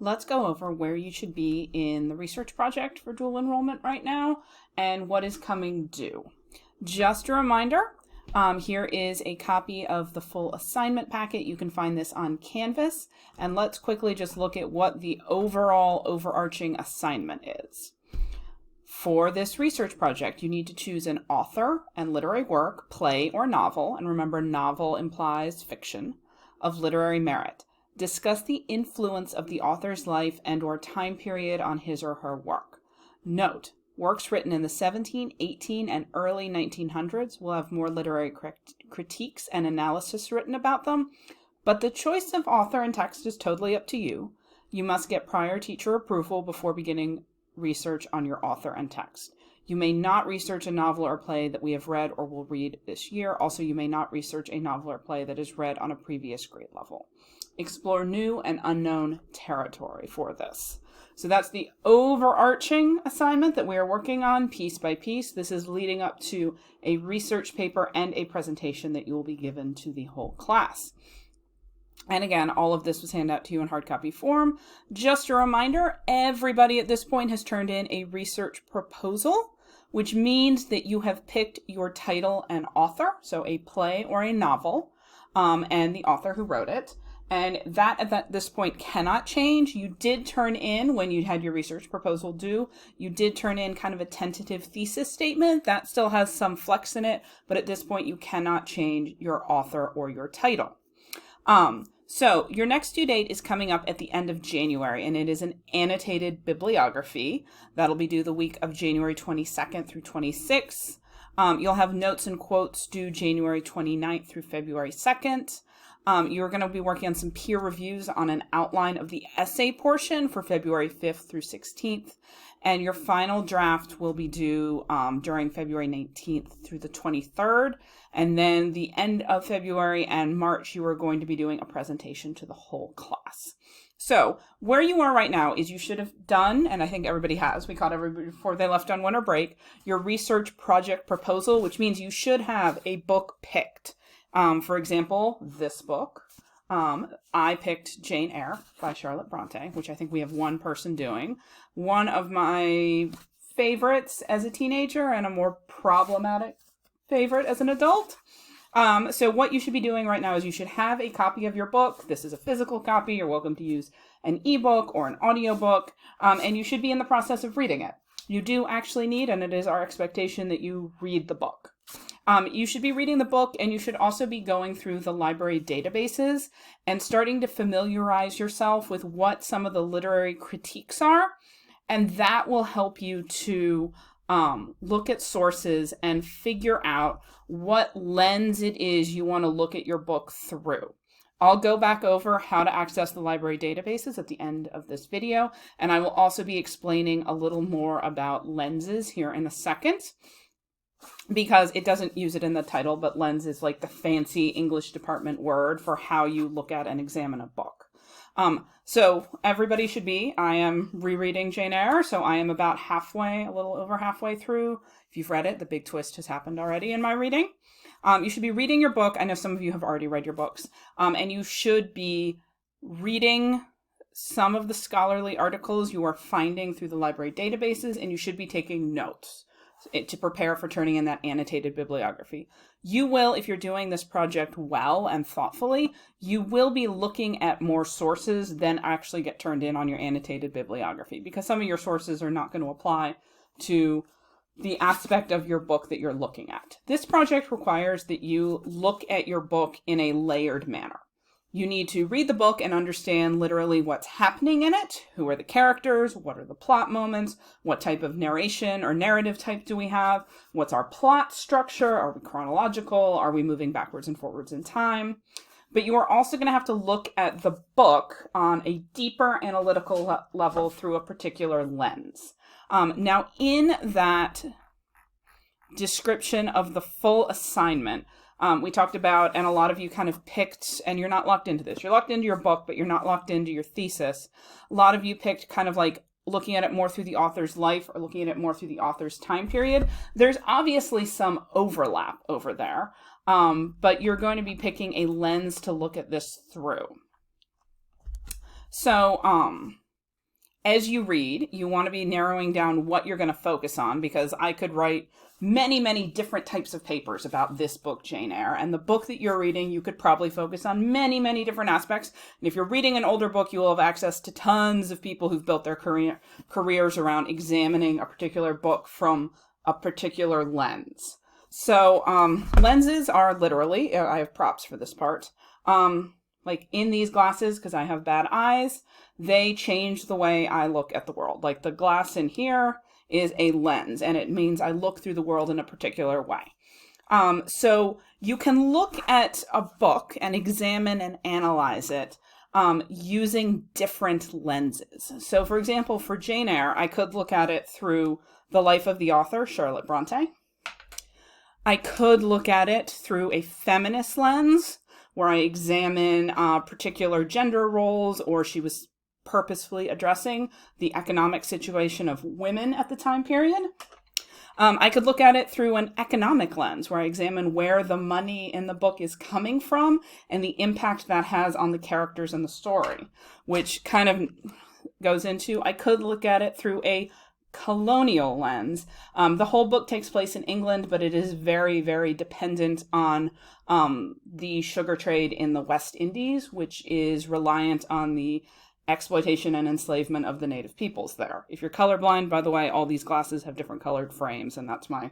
Let's go over where you should be in the research project for dual enrollment right now and what is coming due. Just a reminder, here is a copy of the full assignment packet. You can find this on Canvas, and let's quickly just look at what the overall overarching assignment is. For this research project, you need to choose an author and literary work, play or novel, and remember novel implies fiction, of literary merit. Discuss the influence of the author's life and/or time period on his or her work. Note, works written in the 17, 18, and early 1900s will have more literary critiques and analysis written about them, but the choice of author and text is totally up to you. You must get prior teacher approval before beginning research on your author and text. You may not research a novel or play that we have read or will read this year. Also, you may not research a novel or play that is read on a previous grade level. Explore new and unknown territory for this. So that's the overarching assignment that we are working on piece by piece. This is leading up to a research paper and a presentation that you will be given to the whole class. And again, all of this was handed out to you in hard copy form. Just a reminder, everybody at this point has turned in a research proposal, which means that you have picked your title and author, so a play or a novel, and the author who wrote it. And that at this point cannot change. You did turn in, when you had your research proposal due, you did turn in kind of a tentative thesis statement. That still has some flex in it, but at this point you cannot change your author or your title. So your next due date is coming up at the end of January, and it is an annotated bibliography. That'll be due the week of January 22nd through 26th. You'll have notes and quotes due January 29th through February 2nd. You're going to be working on some peer reviews on an outline of the essay portion for February 5th through 16th. And your final draft will be due during February 19th through the 23rd. And then the end of February and March, you are going to be doing a presentation to the whole class. So where you are right now is you should have done, and I think everybody has, we caught everybody before they left on winter break, your research project proposal, which means you should have a book picked. For example, this book, I picked Jane Eyre by Charlotte Bronte, which I think we have one person doing. One of my favorites as a teenager and a more problematic favorite as an adult. So what you should be doing right now is you should have a copy of your book. This is a physical copy. You're welcome to use an ebook or an audiobook, and you should be in the process of reading it. You do actually need, and it is our expectation that you read the book. You should be reading the book, and you should also be going through the library databases and starting to familiarize yourself with what some of the literary critiques are, and that will help you to look at sources and figure out what lens it is you want to look at your book through. I'll go back over how to access the library databases at the end of this video, and I will also be explaining a little more about lenses here in a second, because it doesn't use it in the title, but lens is like the fancy English department word for how you look at and examine a book. So everybody should be, I am rereading Jane Eyre, so I am about halfway, a little over halfway through. If you've read it, the big twist has happened already in my reading. You should be reading your book. I know some of you have already read your books, and you should be reading some of the scholarly articles you are finding through the library databases, and you should be taking notes to prepare for turning in that annotated bibliography. You will, if you're doing this project well and thoughtfully, you will be looking at more sources than actually get turned in on your annotated bibliography, because some of your sources are not going to apply to the aspect of your book that you're looking at. This project requires that you look at your book in a layered manner. You need to read the book and understand literally what's happening in it. Who are the characters? What are the plot moments? What type of narration or narrative type do we have? What's our plot structure? Are we chronological? Are we moving backwards and forwards in time? But you are also going to have to look at the book on a deeper analytical level through a particular lens. Now, in that description of the full assignment, we talked about, and a lot of you kind of picked, and you're not locked into this. You're locked into your book, but you're not locked into your thesis. A lot of you picked kind of like looking at it more through the author's life or looking at it more through the author's time period. There's obviously some overlap over there, but you're going to be picking a lens to look at this through. So as you read, you want to be narrowing down what you're going to focus on, because I could write many, many different types of papers about this book, Jane Eyre. And the book that you're reading, you could probably focus on many, many different aspects. And if you're reading an older book, you will have access to tons of people who've built their careers around examining a particular book from a particular lens. So lenses are literally, I have props for this part, like in these glasses, because I have bad eyes, they change the way I look at the world. Like the glass in here is a lens, and it means I look through the world in a particular way. So you can look at a book and examine and analyze it using different lenses. So for example, for Jane Eyre, I could look at it through the life of the author, Charlotte Bronte. I could look at it through a feminist lens, where I examine particular gender roles, or she was purposefully addressing the economic situation of women at the time period. I could look at it through an economic lens, where I examine where the money in the book is coming from and the impact that has on the characters in the story, which kind of goes into, I could look at it through a colonial lens. The whole book takes place in England, but it is very, very dependent on the sugar trade in the West Indies, which is reliant on the exploitation and enslavement of the native peoples there. If you're colorblind, by the way, all these glasses have different colored frames, and that's my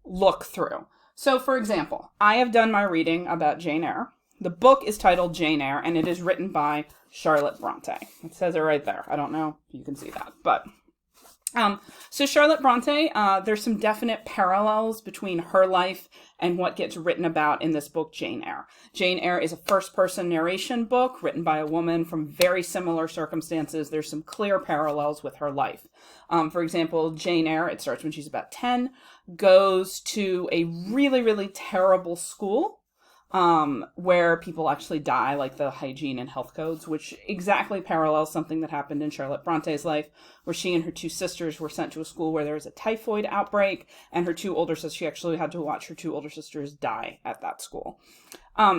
look through. So, for example, I have done my reading about Jane Eyre. The book is titled Jane Eyre, and it is written by Charlotte Bronte. It says it right there. I don't know if you can see that, but so Charlotte Bronte, there's some definite parallels between her life and what gets written about in this book, Jane Eyre. Jane Eyre is a first-person narration book written by a woman from very similar circumstances. There's some clear parallels with her life. For example, Jane Eyre, it starts when she's about 10, goes to a really, really terrible school where people actually die, like the hygiene and health codes, which exactly parallels something that happened in Charlotte Bronte's life, where she and her two sisters were sent to a school where there was a typhoid outbreak, and her two older sisters, she actually had to watch her two older sisters die at that school.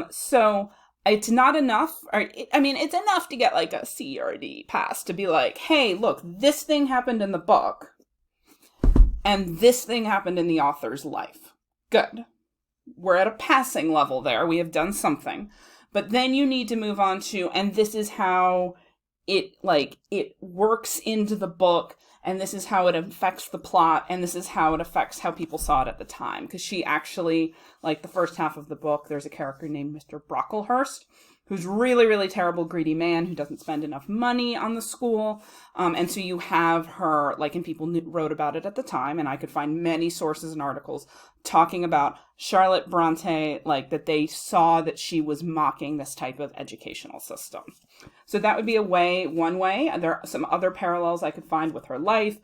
So it's not enough, it's enough to get like a C or a D pass to be like, hey, look, this thing happened in the book, and this thing happened in the author's life. Good. We're at a passing level there. We have done something. But then you need to move on to, and this is how it works into the book, and this is how it affects the plot, and this is how it affects how people saw it at the time. Because she actually, like the first half of the book, there's a character named Mr. Brocklehurst, who's really, really terrible, greedy man who doesn't spend enough money on the school. And so you have her, and people wrote about it at the time, and I could find many sources and articles talking about Charlotte Bronte, that they saw that she was mocking this type of educational system. So that would be one way. There are some other parallels I could find with her life.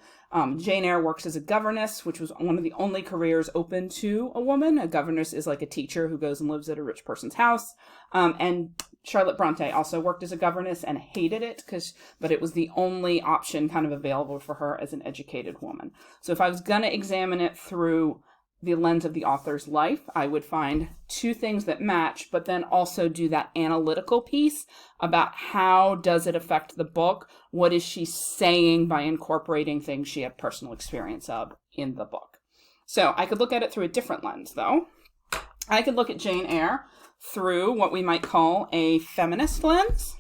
Jane Eyre works as a governess, which was one of the only careers open to a woman. A governess is like a teacher who goes and lives at a rich person's house. And Charlotte Bronte also worked as a governess and hated it, but it was the only option kind of available for her as an educated woman. So if I was going to examine it through the lens of the author's life, I would find two things that match, but then also do that analytical piece about how does it affect the book? What is she saying by incorporating things she had personal experience of in the book? So I could look at it through a different lens, though. I could look at Jane Eyre through what we might call a feminist lens.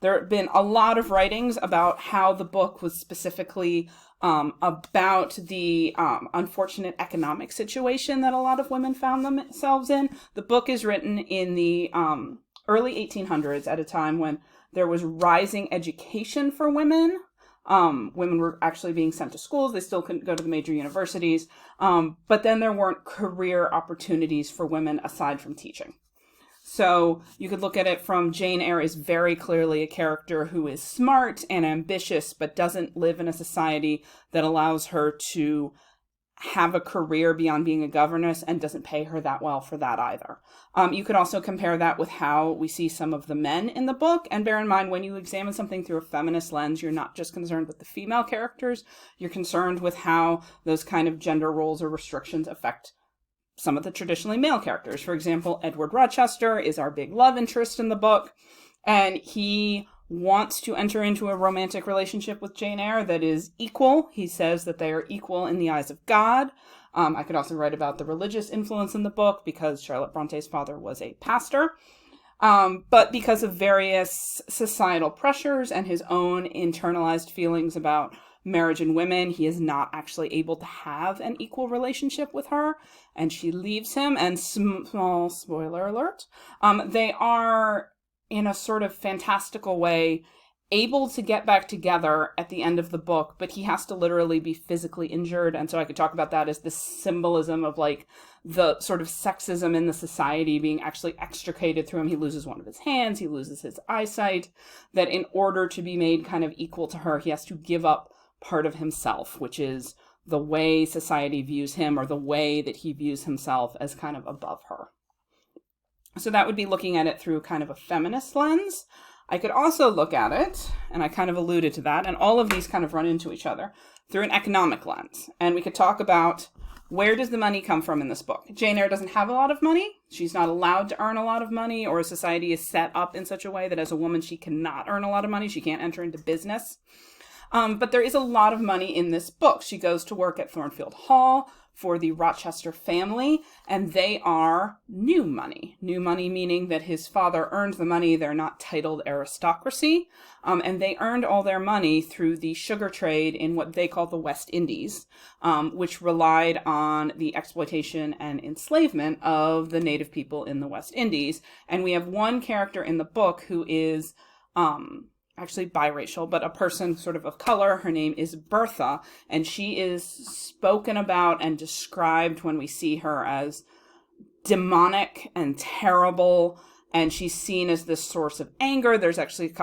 There have been a lot of writings about how the book was specifically about the unfortunate economic situation that a lot of women found themselves in. The book is written in the early 1800s at a time when there was rising education for women. Women were actually being sent to schools. They still couldn't go to the major universities. But then there weren't career opportunities for women aside from teaching. So you could look at it from Jane Eyre is very clearly a character who is smart and ambitious, but doesn't live in a society that allows her to have a career beyond being a governess and doesn't pay her that well for that either. You could also compare that with how we see some of the men in the book. And bear in mind, when you examine something through a feminist lens, you're not just concerned with the female characters. You're concerned with how those kind of gender roles or restrictions affect some of the traditionally male characters. For example, Edward Rochester is our big love interest in the book, and he wants to enter into a romantic relationship with Jane Eyre that is equal. He says that they are equal in the eyes of God. I could also write about the religious influence in the book because Charlotte Bronte's father was a pastor. But because of various societal pressures and his own internalized feelings about marriage and women, he is not actually able to have an equal relationship with her, and she leaves him. And small spoiler alert, they are, in a sort of fantastical way, able to get back together at the end of the book, but he has to literally be physically injured. And so I could talk about that as the symbolism of like the sort of sexism in the society being actually extricated through him. He loses one of his hands, he loses his eyesight, that in order to be made kind of equal to her, he has to give up part of himself, which is the way society views him, or the way that he views himself as kind of above her. So that would be looking at it through kind of a feminist lens. I could also look at it, and I kind of alluded to that, and all of these kind of run into each other, through an economic lens. And we could talk about, where does the money come from in this book? Jane Eyre doesn't have a lot of money. She's not allowed to earn a lot of money, or society is set up in such a way that as a woman she cannot earn a lot of money. She can't enter into business. But there is a lot of money in this book. She goes to work at Thornfield Hall for the Rochester family, and they are new money. New money meaning that his father earned the money. They're not titled aristocracy, and they earned all their money through the sugar trade in what they call the West Indies, which relied on the exploitation and enslavement of the native people in the West Indies. And we have one character in the book who is actually biracial, but a person sort of color. Her name is Bertha, and she is spoken about and described when we see her as demonic and terrible, and she's seen as this source of anger. There's actually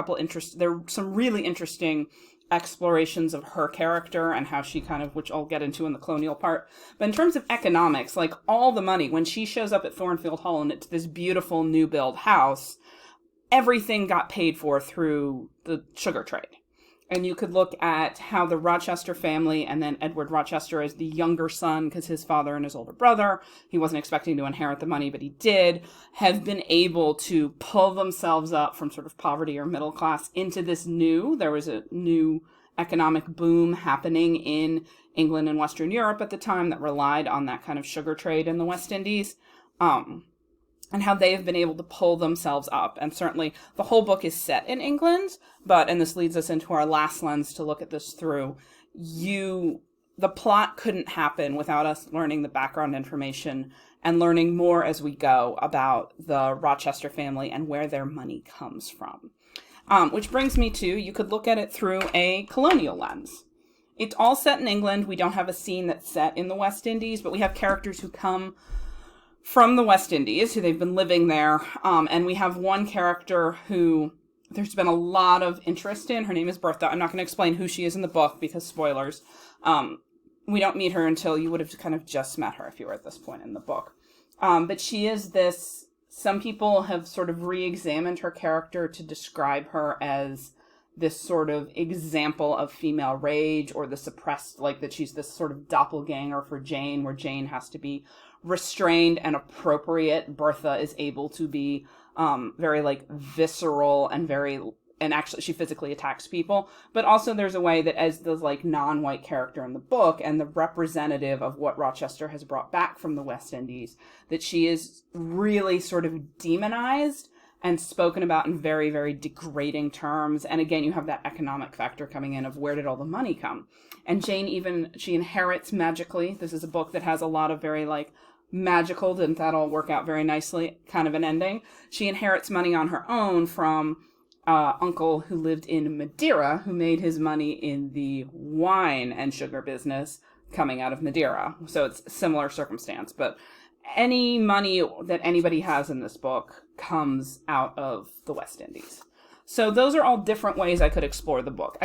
there are some really interesting explorations of her character and how she kind of, which I'll get into in the colonial part. But in terms of economics, like all the money, when she shows up at Thornfield Hall and it's this beautiful new build house, everything got paid for through the sugar trade. And you could look at how the Rochester family, and then Edward Rochester as the younger son, because his father and his older brother, he wasn't expecting to inherit the money, but he did, have been able to pull themselves up from sort of poverty or middle class into this there was a new economic boom happening in England and Western Europe at the time that relied on that kind of sugar trade in the West Indies. And how they have been able to pull themselves up. And certainly the whole book is set in England, and this leads us into our last lens to look at this through, the plot couldn't happen without us learning the background information and learning more as we go about the Rochester family and where their money comes from. Which brings me to, you could look at it through a colonial lens. It's all set in England. We don't have a scene that's set in the West Indies, but we have characters who come from the West Indies, who they've been living there. And we have one character who there's been a lot of interest in. Her name is Bertha. I'm not going to explain who she is in the book because spoilers. We don't meet her until you would have kind of just met her if you were at this point in the book. But she is this, some people have sort of re-examined her character to describe her as this sort of example of female rage, or the suppressed, like that she's this sort of doppelganger for Jane, where Jane has to be restrained and appropriate. Bertha is able to be very like visceral and actually she physically attacks people. But also there's a way that as the like non-white character in the book and the representative of what Rochester has brought back from the West Indies, that she is really sort of demonized and spoken about in very, very degrading terms. And again, you have that economic factor coming in of where did all the money come? And Jane she inherits magically. This is a book that has a lot of very like magical, didn't that all work out very nicely, kind of an ending. She inherits money on her own from uncle who lived in Madeira, who made his money in the wine and sugar business coming out of Madeira. So it's a similar circumstance, but any money that anybody has in this book comes out of the West Indies. So those are all different ways I could explore the book.